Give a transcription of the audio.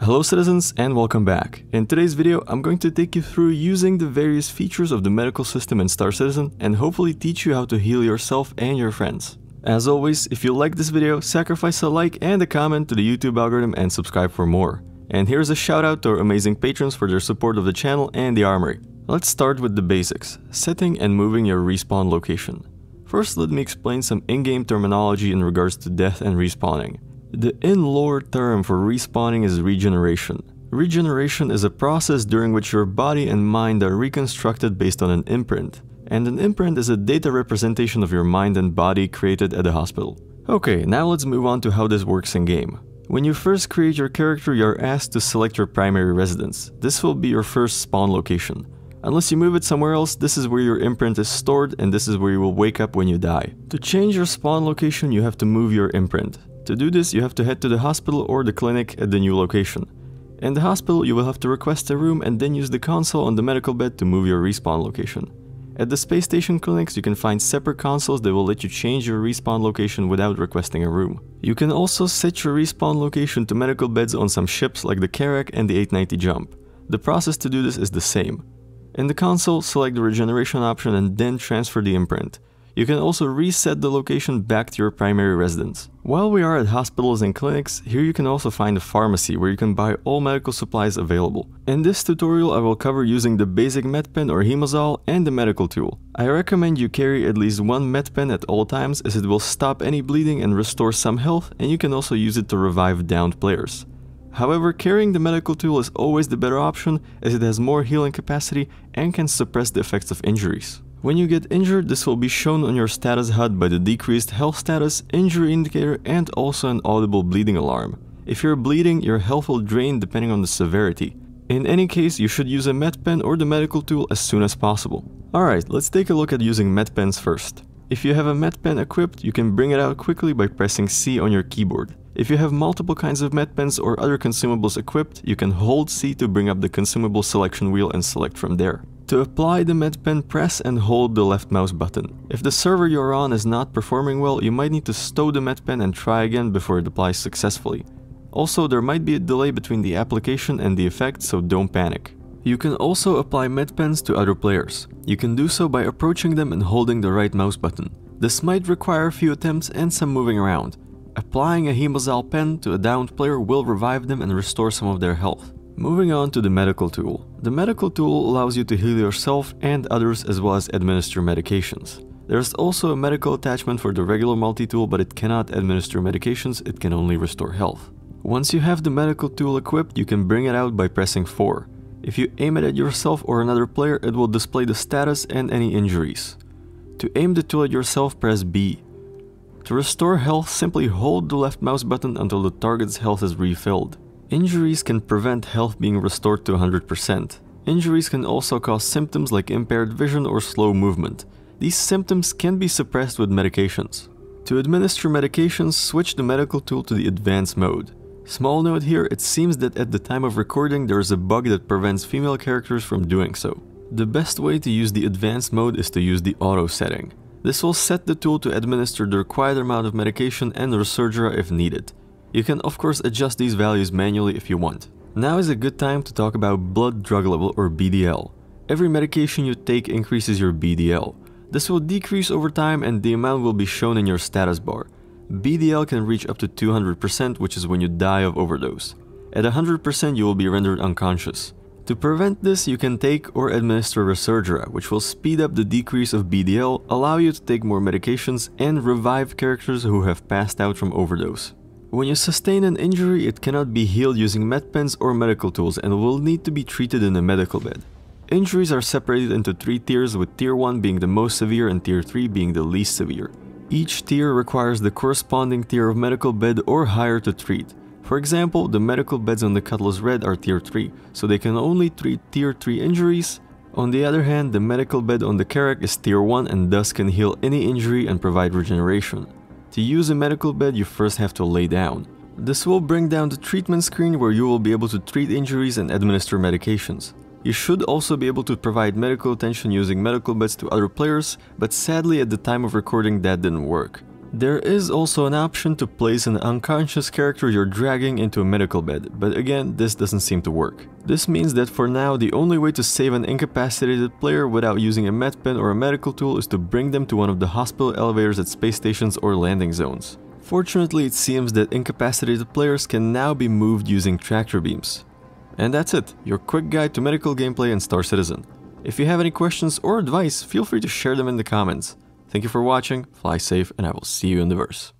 Hello citizens and welcome back. In today's video, I'm going to take you through using the various features of the medical system in Star Citizen and hopefully teach you how to heal yourself and your friends. As always, if you like this video, sacrifice a like and a comment to the YouTube algorithm and subscribe for more. And here's a shout out to our amazing patrons for their support of the channel and the armory. Let's start with the basics, setting and moving your respawn location. First, let me explain some in-game terminology in regards to death and respawning. The in-lore term for respawning is regeneration. Regeneration is a process during which your body and mind are reconstructed based on an imprint. And an imprint is a data representation of your mind and body created at the hospital. Okay, now let's move on to how this works in-game. When you first create your character, you're asked to select your primary residence. This will be your first spawn location. Unless you move it somewhere else, this is where your imprint is stored and this is where you will wake up when you die. To change your spawn location, you have to move your imprint. To do this, you have to head to the hospital or the clinic at the new location. In the hospital, you will have to request a room and then use the console on the medical bed to move your respawn location. At the space station clinics, you can find separate consoles that will let you change your respawn location without requesting a room. You can also set your respawn location to medical beds on some ships like the Carrack and the 890 Jump. The process to do this is the same. In the console, select the regeneration option and then transfer the imprint. You can also reset the location back to your primary residence. While we are at hospitals and clinics, here you can also find a pharmacy where you can buy all medical supplies available. In this tutorial, I will cover using the basic MedPen or Hemazole and the medical tool. I recommend you carry at least one MedPen at all times as it will stop any bleeding and restore some health, and you can also use it to revive downed players. However, carrying the medical tool is always the better option as it has more healing capacity and can suppress the effects of injuries. When you get injured, this will be shown on your status HUD by the decreased health status, injury indicator, and also an audible bleeding alarm. If you're bleeding, your health will drain depending on the severity. In any case, you should use a MedPen or the medical tool as soon as possible. Alright, let's take a look at using MedPens first. If you have a MedPen equipped, you can bring it out quickly by pressing C on your keyboard. If you have multiple kinds of MedPens or other consumables equipped, you can hold C to bring up the consumable selection wheel and select from there. To apply the MedPen, press and hold the left mouse button. If the server you're on is not performing well, you might need to stow the MedPen and try again before it applies successfully. Also, there might be a delay between the application and the effect, so don't panic. You can also apply MedPens to other players. You can do so by approaching them and holding the right mouse button. This might require a few attempts and some moving around. Applying a Hemazole pen to a downed player will revive them and restore some of their health. Moving on to the medical tool. The medical tool allows you to heal yourself and others as well as administer medications. There's also a medical attachment for the regular multi-tool, but it cannot administer medications, it can only restore health. Once you have the medical tool equipped, you can bring it out by pressing 4. If you aim it at yourself or another player, it will display the status and any injuries. To aim the tool at yourself, press B. To restore health, simply hold the left mouse button until the target's health is refilled. Injuries can prevent health being restored to 100%. Injuries can also cause symptoms like impaired vision or slow movement. These symptoms can be suppressed with medications. To administer medications, switch the medical tool to the advanced mode. Small note here, it seems that at the time of recording there is a bug that prevents female characters from doing so. The best way to use the advanced mode is to use the auto setting. This will set the tool to administer the required amount of medication and resurgera if needed. You can of course adjust these values manually if you want. Now is a good time to talk about blood drug level or BDL. Every medication you take increases your BDL. This will decrease over time and the amount will be shown in your status bar. BDL can reach up to 200%, which is when you die of overdose. At 100% you will be rendered unconscious. To prevent this, you can take or administer resurgera, which will speed up the decrease of BDL, allow you to take more medications, and revive characters who have passed out from overdose. When you sustain an injury, it cannot be healed using MedPens or medical tools and will need to be treated in a medical bed. Injuries are separated into 3 tiers, with Tier 1 being the most severe and Tier 3 being the least severe. Each tier requires the corresponding tier of medical bed or higher to treat. For example, the medical beds on the Cutlass Red are Tier 3, so they can only treat Tier 3 injuries. On the other hand, the medical bed on the Carrack is Tier 1 and thus can heal any injury and provide regeneration. To use a medical bed, you first have to lay down. This will bring down the treatment screen where you will be able to treat injuries and administer medications. You should also be able to provide medical attention using medical beds to other players, but sadly at the time of recording that didn't work. There is also an option to place an unconscious character you're dragging into a medical bed, but again, this doesn't seem to work. This means that for now, the only way to save an incapacitated player without using a MedPen or a medical tool is to bring them to one of the hospital elevators at space stations or landing zones. Fortunately, it seems that incapacitated players can now be moved using tractor beams. And that's it, your quick guide to medical gameplay in Star Citizen. If you have any questions or advice, feel free to share them in the comments. Thank you for watching, fly safe, and I will see you in the verse.